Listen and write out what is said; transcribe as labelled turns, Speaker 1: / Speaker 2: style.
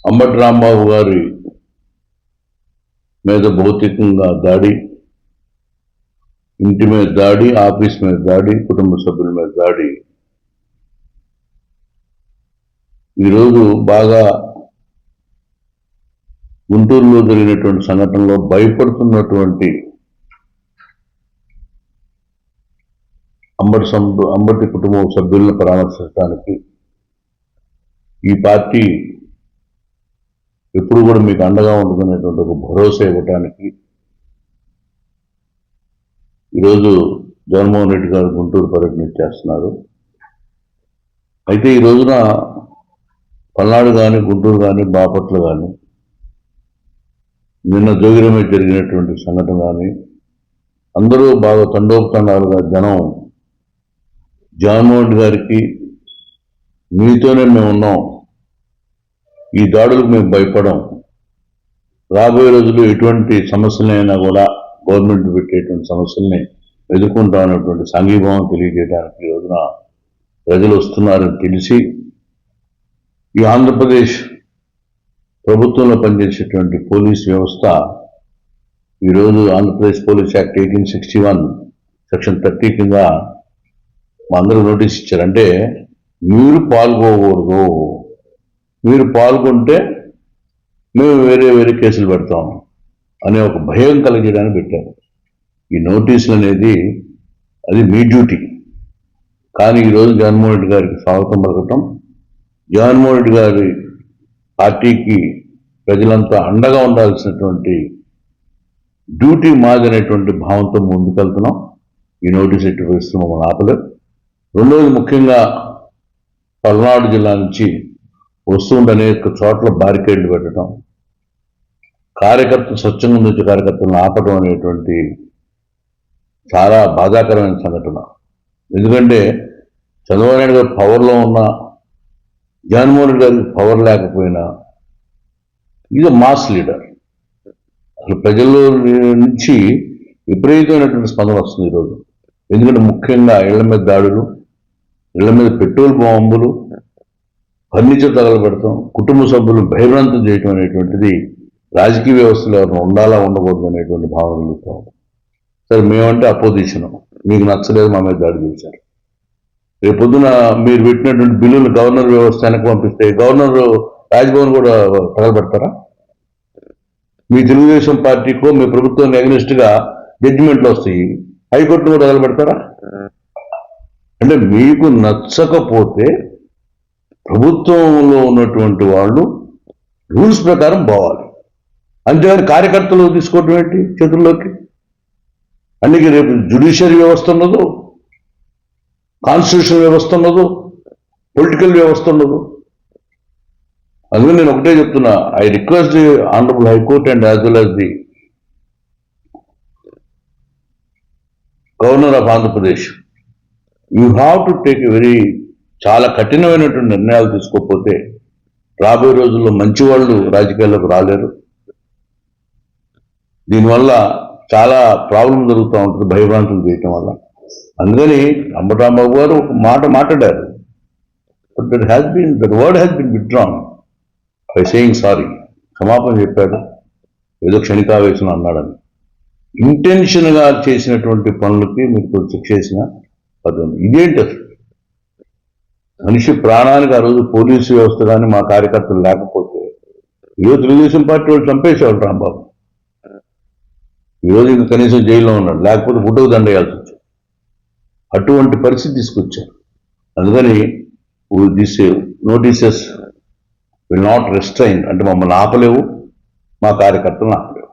Speaker 1: అంబటి రాంబాబు గారి మీద భౌతికంగా దాడి, ఇంటి మీద దాడి, ఆఫీస్ మీద దాడి, కుటుంబ సభ్యుల మీద దాడి ఈరోజు బాగా గుంటూరులో జరిగినటువంటి సంఘటనలో భయపడుతున్నటువంటి అంబటి కుటుంబ సభ్యులను పరామర్శించడానికి ఈ పార్టీ ఎప్పుడు కూడా మీకు అండగా ఉంటుందనేటువంటి ఒక భరోసా ఇవ్వటానికి ఈరోజు జగన్మోహన్ రెడ్డి గారు గుంటూరు పర్యటన చేస్తున్నారు. అయితే ఈ రోజున పల్నాడు కానీ, గుంటూరు కానీ, బాపట్ల కానీ, నిన్న జోగిరమే జరిగినటువంటి సంఘటన కానీ అందరూ బాగా తండోపతండాలుగా జనం జగన్మోహన్ రెడ్డి గారికి మీతోనే మేము ఉన్నాం, ఈ దాడులకు మేము భయపడం, రాబోయే రోజుల్లో ఎటువంటి సమస్యలైనా కూడా గవర్నమెంట్ పెట్టేటువంటి సమస్యల్ని ఎదుర్కొంటామనేటువంటి సంఘీభావం తెలియజేయడానికి ఈ రోజున ప్రజలు వస్తున్నారని తెలిసి ఈ ఆంధ్రప్రదేశ్ ప్రభుత్వంలో పనిచేసేటువంటి పోలీస్ వ్యవస్థ ఈరోజు ఆంధ్రప్రదేశ్ పోలీస్ యాక్ట్ 1861 సెక్షన్ 30 కింద మా అందరూ నోటీస్ ఇచ్చారు. అంటే మీరు పాల్గొకూడదు, మీరు పాల్గొంటే మేము వేరే కేసులు పెడతాం అనే ఒక భయం కలిగేయడానికి పెట్టారు. ఈ నోటీసులు అనేది అది మీ డ్యూటీ. కానీ ఈరోజు జగన్మోహన్ రెడ్డి గారికి స్వాగతం పలకటం, జగన్మోహన్ రెడ్డి గారి పార్టీకి ప్రజలంతా అండగా ఉండాల్సినటువంటి డ్యూటీ మాదనేటువంటి భావంతో ముందుకెళ్తున్నాం. ఈ నోటీస్ ఎట్టి పరిస్థితులు మమ్మల్ని ఆపలేదు. రెండవది, ముఖ్యంగా పల్నాడు జిల్లా నుంచి వస్తుండే అనేక చోట్ల బారికేడ్లు పెట్టడం, కార్యకర్తలు స్వచ్ఛంగా నుంచి కార్యకర్తలను ఆపడం అనేటువంటి చాలా బాధాకరమైన సంఘటన. ఎందుకంటే చంద్రబాబు నాయుడు గారు పవర్లో ఉన్న, జగన్మోహన్ రెడ్డి గారికి పవర్ లేకపోయినా ఇది మాస్ లీడర్. అసలు ప్రజల్లో నుంచి విపరీతమైనటువంటి స్పందన వస్తుంది ఈరోజు. ఎందుకంటే ముఖ్యంగా ఇళ్ల మీద దాడులు, ఇళ్ల మీద పెట్రోల్ బాంబులు, ఫర్నిచర్ తగలబెడతాం, కుటుంబ సభ్యులు భయభ్రాంతం చేయటం అనేటువంటిది రాజకీయ వ్యవస్థలో ఎవరైనా ఉండాలా ఉండకూడదు అనేటువంటి భావన కలుగుతాం. సరే, మేమంటే అపోజిషన్, మీకు నచ్చలేదు, మా మీద దాడి చేశారు. రేపొద్దున మీరు పెట్టినటువంటి బిల్లులు గవర్నర్ వ్యవస్థ వెనక్కి పంపిస్తే గవర్నర్ రాజ్భవన్ కూడా తగలబెడతారా? మీ తెలుగుదేశం పార్టీకో మీ ప్రభుత్వానికి అగెనిస్ట్గా జడ్జిమెంట్లు వస్తాయి, హైకోర్టును కూడా తగలబెడతారా? అంటే మీకు నచ్చకపోతే ప్రభుత్వంలో ఉన్నటువంటి వాళ్ళు రూల్స్ ప్రకారం పోవాలి, అంతేగాని కార్యకర్తలు తీసుకోవటం ఏంటి చేతుల్లోకి? అందుకే రేపు జ్యుడిషియరీ వ్యవస్థ ఉండదు, కాన్స్టిట్యూషన్ వ్యవస్థ ఉండదు, పొలిటికల్ వ్యవస్థ ఉండదు. అందుకని నేను ఒకటే చెప్తున్నా, I request the honourable high court and as well as the governor of Andhra Pradesh, you have to take చాలా కఠినమైనటువంటి నిర్ణయాలు తీసుకోకపోతే రాబోయే రోజుల్లో మంచి వాళ్ళు రాజకీయాల్లోకి రాలేరు. దీనివల్ల చాలా ప్రాబ్లం జరుగుతూ ఉంటుంది, భయభ్రాంతులు చేయటం వల్ల. అందుకని అంబటి రాంబాబు గారు ఒక మాట మాట్లాడారు, but that word has been withdrawn by saying sorry. క్షమాపణ చెప్పాడు, ఏదో క్షణికావేశం అన్నాడని. ఇంటెన్షన్గా చేసినటువంటి పనులకి మీరు శిక్ష చేసిన పద్ధతి ఇదేంటి? అసలు మనిషి ప్రాణానికి ఆ రోజు పోలీసు వ్యవస్థ కానీ మా కార్యకర్తలు లేకపోతే ఈరోజు తెలుగుదేశం పార్టీ వాళ్ళు చంపేసేవాళ్ళు రాంబాబు. ఈరోజు ఇంకా కనీసం జైల్లో ఉన్నాడు, లేకపోతే ఫోటోకు దండేయాల్సి వచ్చింది. అటువంటి పరిస్థితి తీసుకొచ్చారు. అందుకని this notices will not restrain, అంటే మమ్మల్ని ఆపలేవు, మా కార్యకర్తలను ఆపలేవు.